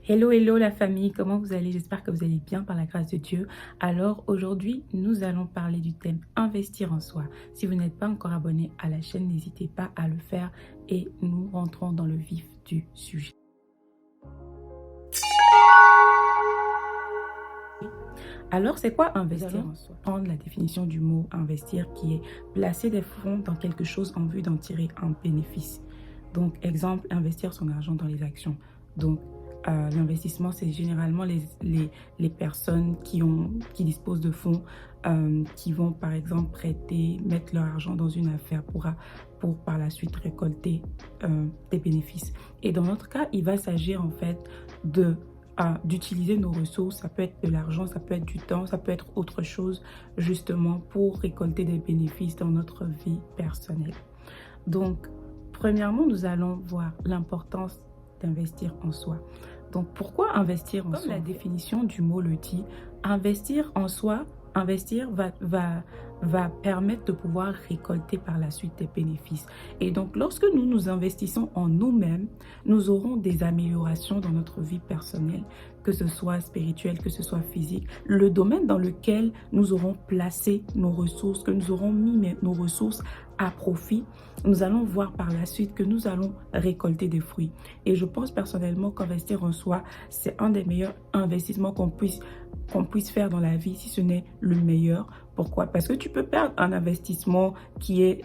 Hello, hello la famille, comment vous allez? J'espère que vous allez bien par la grâce de Dieu. Alors aujourd'hui, nous allons parler du thème investir en soi. Si vous n'êtes pas encore abonné à la chaîne, n'hésitez pas à le faire et nous rentrons dans le vif du sujet. Alors, c'est quoi investir en soi? Prendre la définition du mot investir qui est placer des fonds dans quelque chose en vue d'en tirer un bénéfice. Donc, exemple, investir son argent dans les actions. Donc, l'investissement, c'est généralement les personnes qui disposent de fonds, qui vont par exemple prêter, mettre leur argent dans une affaire pour par la suite récolter des bénéfices. Et dans notre cas, il va s'agir en fait d'utiliser nos ressources. Ça peut être de l'argent, ça peut être du temps, ça peut être autre chose justement pour récolter des bénéfices dans notre vie personnelle. Donc, premièrement, nous allons voir l'importance d'investir en soi. Donc, pourquoi investir en soi? Comme la définition du mot le dit, investir en soi, investir va permettre de pouvoir récolter par la suite des bénéfices. Et donc, lorsque nous investissons en nous-mêmes, nous aurons des améliorations dans notre vie personnelle, que ce soit spirituelle, que ce soit physique. Le domaine dans lequel nous aurons placé nos ressources, que nous aurons mis nos ressources à profit, nous allons voir par la suite que nous allons récolter des fruits. Et je pense personnellement qu'investir en soi, c'est un des meilleurs investissements qu'on puisse faire dans la vie, si ce n'est le meilleur. Pourquoi? Parce que tu peux perdre un investissement qui est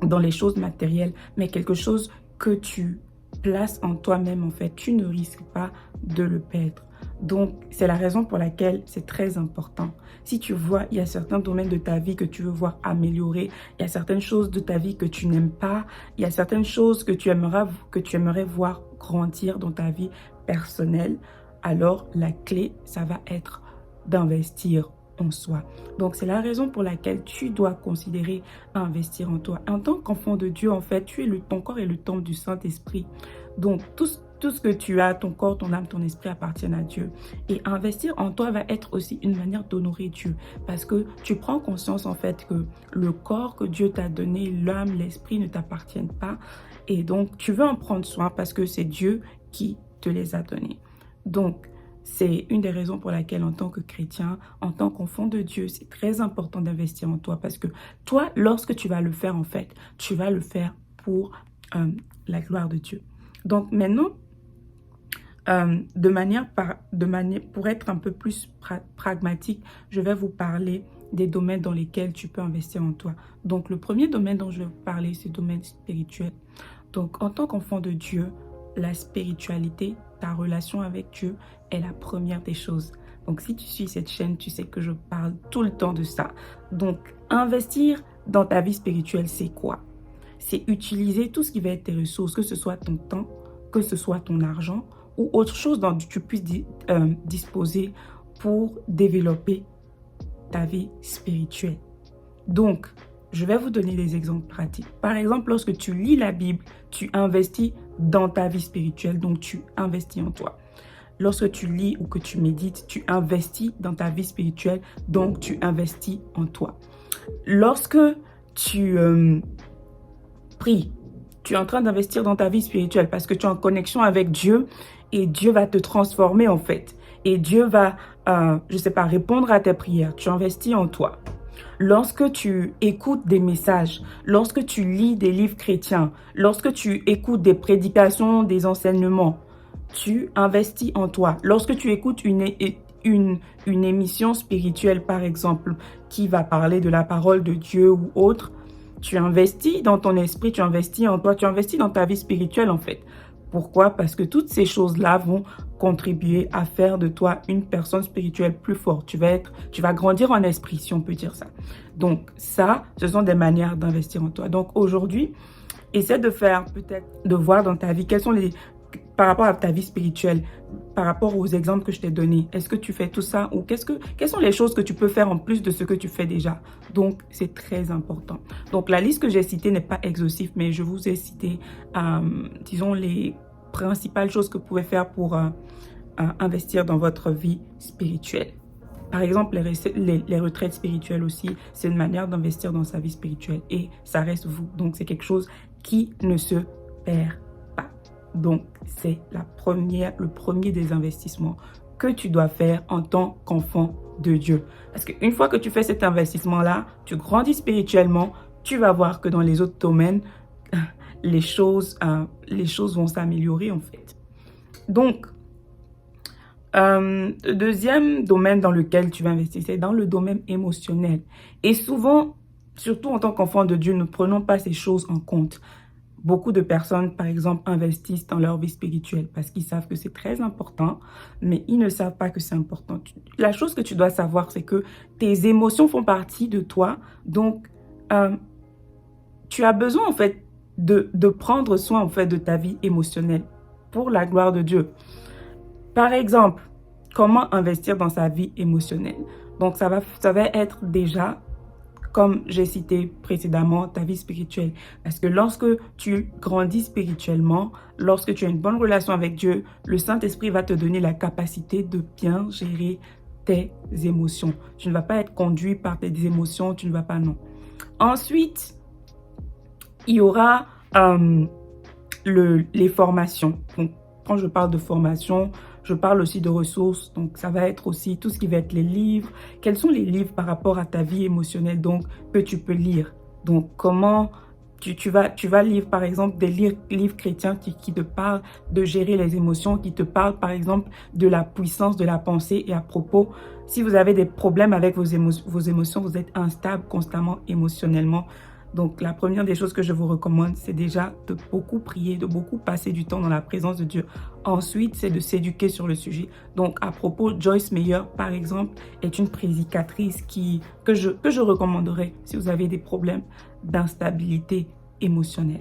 dans les choses matérielles, mais quelque chose que tu places en toi-même, en fait, tu ne risques pas de le perdre. Donc, c'est la raison pour laquelle c'est très important. Si tu vois, il y a certains domaines de ta vie que tu veux voir améliorer, il y a certaines choses de ta vie que tu n'aimes pas, il y a certaines choses que tu aimerais voir grandir dans ta vie personnelle, alors la clé, ça va être d'investir en soi. Donc, c'est la raison pour laquelle tu dois considérer investir en toi. En tant qu'enfant de Dieu, en fait, ton corps est le temple du Saint-Esprit. Donc, tout ce que tu as, ton corps, ton âme, ton esprit appartiennent à Dieu. Et investir en toi va être aussi une manière d'honorer Dieu. Parce que tu prends conscience, en fait, que le corps que Dieu t'a donné, l'âme, l'esprit ne t'appartiennent pas. Et donc, tu veux en prendre soin parce que c'est Dieu qui te les a donnés. Donc, c'est une des raisons pour laquelle en tant que chrétien, en tant qu'enfant de Dieu, c'est très important d'investir en toi. Parce que toi, lorsque tu vas le faire, en fait, tu vas le faire pour la gloire de Dieu. Donc maintenant, pour être un peu plus pragmatique, je vais vous parler des domaines dans lesquels tu peux investir en toi. Donc le premier domaine dont je vais vous parler, c'est le domaine spirituel. Donc en tant qu'enfant de Dieu, la spiritualité, ta relation avec Dieu est la première des choses. Donc si tu suis cette chaîne, tu sais que je parle tout le temps de ça. Donc investir dans ta vie spirituelle, c'est quoi? C'est utiliser tout ce qui va être tes ressources, que ce soit ton temps, que ce soit ton argent ou autre chose dont tu puisses disposer pour développer ta vie spirituelle. Donc, je vais vous donner des exemples pratiques. Par exemple, lorsque tu lis la Bible, tu investis dans ta vie spirituelle, donc tu investis en toi. Lorsque tu lis ou que tu médites, tu investis dans ta vie spirituelle, donc tu investis en toi. Lorsque tu pries, tu es en train d'investir dans ta vie spirituelle parce que tu es en connexion avec Dieu et Dieu va te transformer en fait. Et Dieu va, je sais pas, répondre à tes prières. Tu investis en toi. Lorsque tu écoutes des messages, lorsque tu lis des livres chrétiens, lorsque tu écoutes des prédications, des enseignements, tu investis en toi. Lorsque tu écoutes une émission spirituelle, par exemple, qui va parler de la parole de Dieu ou autre, tu investis dans ton esprit, tu investis en toi, tu investis dans ta vie spirituelle en fait. Pourquoi? Parce que toutes ces choses-là vont contribuer à faire de toi une personne spirituelle plus forte. Tu vas grandir en esprit, si on peut dire ça. Donc ça, ce sont des manières d'investir en toi. Donc aujourd'hui, essaie de voir dans ta vie quels sont par rapport à ta vie spirituelle, par rapport aux exemples que je t'ai donnés, est-ce que tu fais tout ça ou quelles sont les choses que tu peux faire en plus de ce que tu fais déjà? Donc, c'est très important. Donc, la liste que j'ai citée n'est pas exhaustive, mais je vous ai cité, disons, les principales choses que vous pouvez faire pour investir dans votre vie spirituelle. Par exemple, les retraites spirituelles aussi, c'est une manière d'investir dans sa vie spirituelle et ça reste vous. Donc, c'est quelque chose qui ne se perd pas. Donc, c'est le premier des investissements que tu dois faire en tant qu'enfant de Dieu. Parce qu'une fois que tu fais cet investissement-là, tu grandis spirituellement, tu vas voir que dans les autres domaines, les choses vont s'améliorer en fait. Donc, le deuxième domaine dans lequel tu vas investir, c'est dans le domaine émotionnel. Et souvent, surtout en tant qu'enfant de Dieu, nous ne prenons pas ces choses en compte. Beaucoup de personnes, par exemple, investissent dans leur vie spirituelle parce qu'ils savent que c'est très important, mais ils ne savent pas que c'est important. La chose que tu dois savoir, c'est que tes émotions font partie de toi. Donc, tu as besoin, en fait, de prendre soin, en fait, de ta vie émotionnelle pour la gloire de Dieu. Par exemple, comment investir dans sa vie émotionnelle? Donc, ça va être déjà, comme j'ai cité précédemment, ta vie spirituelle. Parce que lorsque tu grandis spirituellement, lorsque tu as une bonne relation avec Dieu, le Saint-Esprit va te donner la capacité de bien gérer tes émotions. Tu ne vas pas être conduit par tes émotions, tu ne vas pas, non. Ensuite, il y aura les formations. Donc, quand je parle de formation, je parle aussi de ressources. Donc, ça va être aussi tout ce qui va être les livres. Quels sont les livres par rapport à ta vie émotionnelle donc que tu peux lire? Donc, comment tu vas lire, par exemple, des livres chrétiens qui te parlent de gérer les émotions, qui te parlent, par exemple, de la puissance de la pensée. Et à propos, si vous avez des problèmes avec vos émotions, vous êtes instable constamment émotionnellement. Donc, la première des choses que je vous recommande, c'est déjà de beaucoup prier, de beaucoup passer du temps dans la présence de Dieu. Ensuite, c'est de s'éduquer sur le sujet. Donc, à propos, Joyce Meyer, par exemple, est une prédicatrice que je recommanderais si vous avez des problèmes d'instabilité émotionnelle.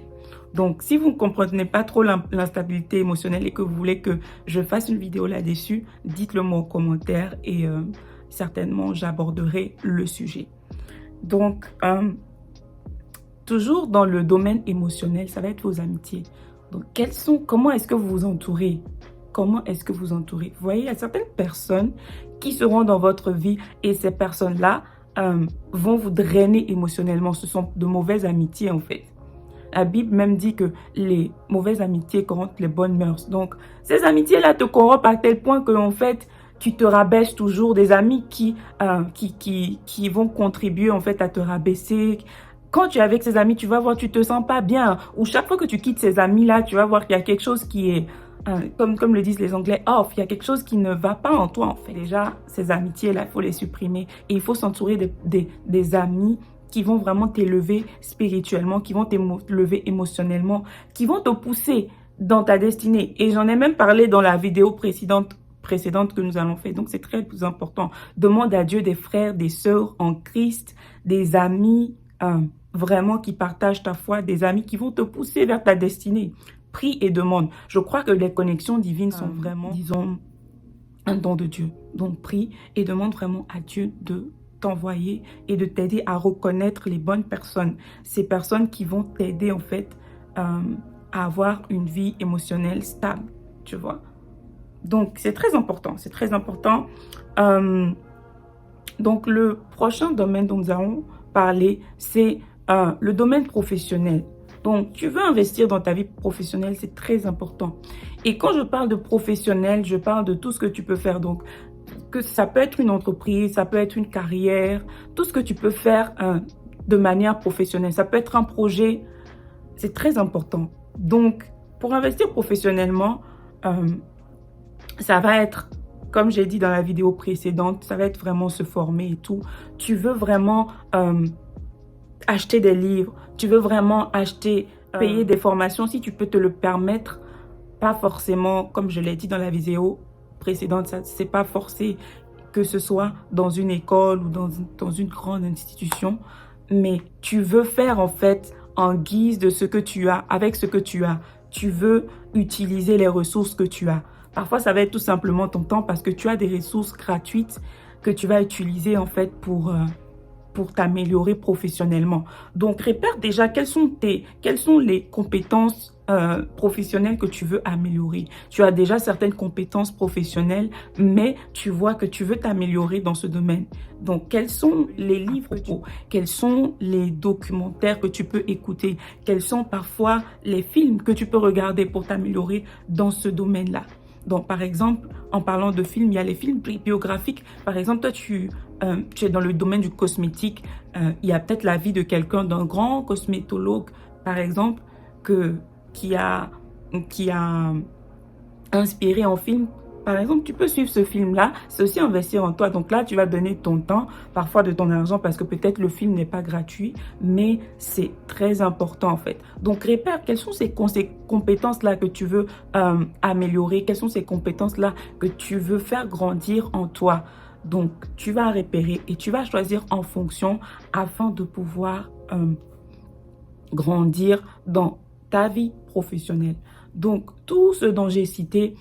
Donc, si vous ne comprenez pas trop l'instabilité émotionnelle et que vous voulez que je fasse une vidéo là-dessus, dites-le moi en commentaire et certainement, j'aborderai le sujet. Donc, toujours dans le domaine émotionnel, ça va être vos amitiés. Donc, comment est-ce que vous vous entourez? Comment est-ce que vous entourez? Vous voyez, il y a certaines personnes qui seront dans votre vie et ces personnes-là vont vous drainer émotionnellement. Ce sont de mauvaises amitiés, en fait. La Bible même dit que les mauvaises amitiés corrompent les bonnes mœurs. Donc, ces amitiés-là te corrompent à tel point que, en fait, tu te rabaisses toujours. Des amis qui vont contribuer, en fait, à te rabaisser. Quand tu es avec ces amis, tu vas voir, tu te sens pas bien. Ou chaque fois que tu quittes ces amis-là, tu vas voir qu'il y a quelque chose qui est, comme le disent les Anglais, off. Il y a quelque chose qui ne va pas en toi, en fait. Déjà, ces amitiés-là, il faut les supprimer. Et il faut s'entourer des amis qui vont vraiment t'élever spirituellement, qui vont t'élever émotionnellement, qui vont te pousser dans ta destinée. Et j'en ai même parlé dans la vidéo précédente que nous allons faire. Donc, c'est très important. Demande à Dieu des frères, des sœurs en Christ, des amis vraiment qui partagent ta foi, des amis qui vont te pousser vers ta destinée. Prie et demande. Je crois que les connexions divines sont vraiment, disons, un don de Dieu. Donc, prie et demande vraiment à Dieu de t'envoyer et de t'aider à reconnaître les bonnes personnes. Ces personnes qui vont t'aider, en fait, à avoir une vie émotionnelle stable, tu vois. Donc, c'est très important. C'est très important. Donc, le prochain domaine dont nous allons parler, c'est le domaine professionnel. Donc, tu veux investir dans ta vie professionnelle, c'est très important. Et quand je parle de professionnel, je parle de tout ce que tu peux faire. Donc, que ça peut être une entreprise, ça peut être une carrière, tout ce que tu peux faire de manière professionnelle. Ça peut être un projet, c'est très important. Donc, pour investir professionnellement, ça va être, comme j'ai dit dans la vidéo précédente, ça va être vraiment se former et tout. Tu veux vraiment acheter des livres, tu veux vraiment payer des formations si tu peux te le permettre. Pas forcément, comme je l'ai dit dans la vidéo précédente, c'est pas forcé que ce soit dans une école ou dans une grande institution, mais tu veux faire en fait en guise de ce que tu as, avec ce que tu as. Tu veux utiliser les ressources que tu as. Parfois, ça va être tout simplement ton temps parce que tu as des ressources gratuites que tu vas utiliser en fait pour pour t'améliorer professionnellement. Donc, répère déjà quelles sont les compétences professionnelles que tu veux améliorer. Tu as déjà certaines compétences professionnelles, mais tu vois que tu veux t'améliorer dans ce domaine. Donc, quels sont les livres, quels sont les documentaires que tu peux écouter, quels sont parfois les films que tu peux regarder pour t'améliorer dans ce domaine-là. Donc, par exemple, en parlant de films, il y a les films biographiques. Par exemple, toi, tu es dans le domaine du cosmétique. Il y a peut-être la vie de quelqu'un, d'un grand cosmétologue, par exemple, qui a inspiré en film. Par exemple, tu peux suivre ce film-là, c'est aussi investir en toi. Donc là, tu vas donner ton temps, parfois de ton argent, parce que peut-être le film n'est pas gratuit, mais c'est très important en fait. Donc répère, quelles sont ces compétences-là que tu veux améliorer, quelles sont ces compétences-là que tu veux faire grandir en toi. Donc, tu vas repérer et tu vas choisir en fonction afin de pouvoir grandir dans ta vie professionnelle. Donc, tout ce dont j'ai cité,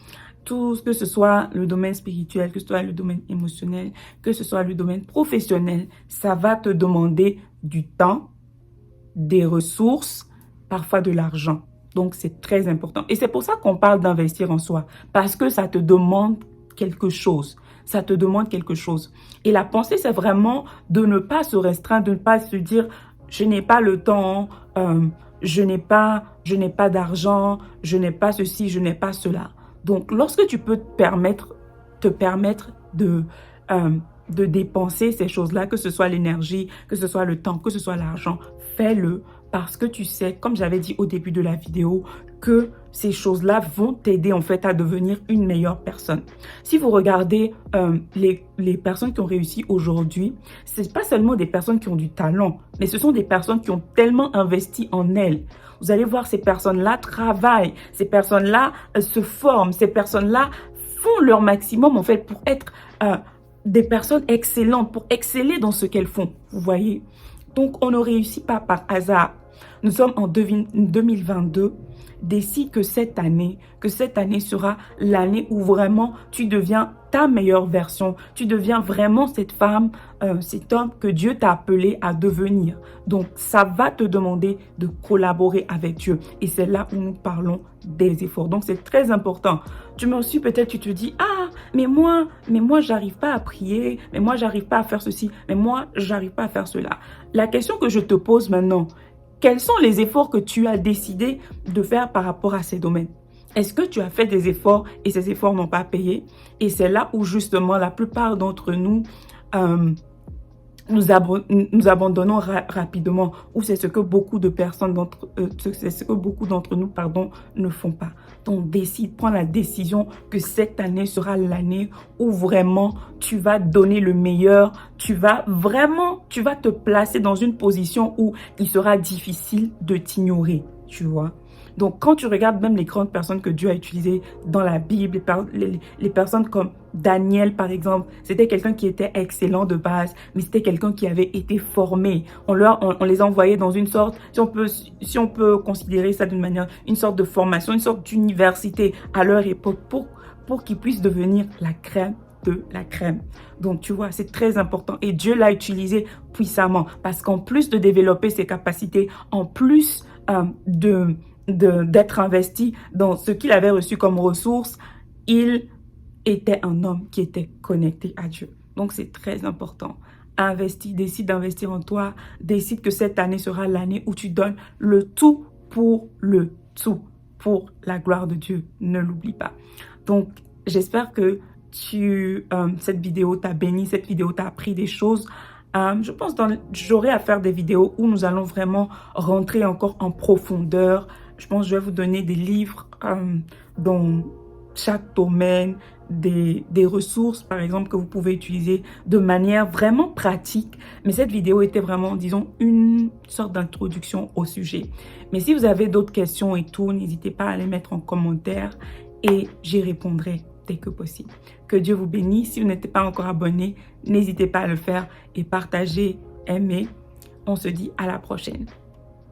tout, que ce soit le domaine spirituel, que ce soit le domaine émotionnel, que ce soit le domaine professionnel, ça va te demander du temps, des ressources, parfois de l'argent. Donc, c'est très important. Et c'est pour ça qu'on parle d'investir en soi, parce que ça te demande quelque chose. Ça te demande quelque chose. Et la pensée, c'est vraiment de ne pas se restreindre, de ne pas se dire, je n'ai pas le temps, je n'ai pas d'argent, je n'ai pas ceci, je n'ai pas cela. Donc, lorsque tu peux te permettre de dépenser ces choses-là, que ce soit l'énergie, que ce soit le temps, que ce soit l'argent, fais-le parce que tu sais, comme j'avais dit au début de la vidéo, que ces choses-là vont t'aider en fait à devenir une meilleure personne. Si vous regardez les personnes qui ont réussi aujourd'hui, c'est pas seulement des personnes qui ont du talent, mais ce sont des personnes qui ont tellement investi en elles. Vous allez voir, ces personnes-là travaillent, ces personnes-là se forment, ces personnes-là font leur maximum en fait pour être des personnes excellentes, pour exceller dans ce qu'elles font, vous voyez. Donc, on ne réussit pas par hasard. Nous sommes en 2022. Décide que cette année sera l'année où vraiment tu deviens ta meilleure version. Tu deviens vraiment cette femme, cet homme que Dieu t'a appelé à devenir. Donc, ça va te demander de collaborer avec Dieu. Et c'est là où nous parlons des efforts. Donc, c'est très important. Tu me suis peut-être, tu te dis, ah, mais moi, j'arrive pas à prier. Mais moi, j'arrive pas à faire ceci. Mais moi, j'arrive pas à faire cela. La question que je te pose maintenant, quels sont les efforts que tu as décidé de faire par rapport à ces domaines? Est-ce que tu as fait des efforts et ces efforts n'ont pas payé? Et c'est là où justement la plupart d'entre nous nous abandonnons rapidement, ou c'est ce que beaucoup d'entre nous ne font pas. Donc prends la décision que cette année sera l'année où vraiment tu vas donner le meilleur, tu vas te placer dans une position où il sera difficile de t'ignorer, tu vois. Donc, quand tu regardes même les grandes personnes que Dieu a utilisées dans la Bible, les personnes comme Daniel, par exemple, c'était quelqu'un qui était excellent de base, mais c'était quelqu'un qui avait été formé. On les envoyait dans une sorte, si on peut considérer ça d'une manière, une sorte de formation, une sorte d'université à leur époque pour qu'ils puissent devenir la crème de la crème. Donc, tu vois, c'est très important. Et Dieu l'a utilisé puissamment parce qu'en plus de développer ses capacités, en plus d'être investi dans ce qu'il avait reçu comme ressources, il était un homme qui était connecté à Dieu. Donc, c'est très important. Décide d'investir en toi. Décide que cette année sera l'année où tu donnes le tout pour la gloire de Dieu. Ne l'oublie pas. Donc, j'espère que cette vidéo t'a béni, cette vidéo t'a appris des choses. Je pense que j'aurai à faire des vidéos où nous allons vraiment rentrer encore en profondeur. Je pense que je vais vous donner des livres dans chaque domaine, des ressources, par exemple, que vous pouvez utiliser de manière vraiment pratique. Mais cette vidéo était vraiment, disons, une sorte d'introduction au sujet. Mais si vous avez d'autres questions et tout, n'hésitez pas à les mettre en commentaire et j'y répondrai dès que possible. Que Dieu vous bénisse. Si vous n'êtes pas encore abonné, n'hésitez pas à le faire et partager, aimer. On se dit à la prochaine.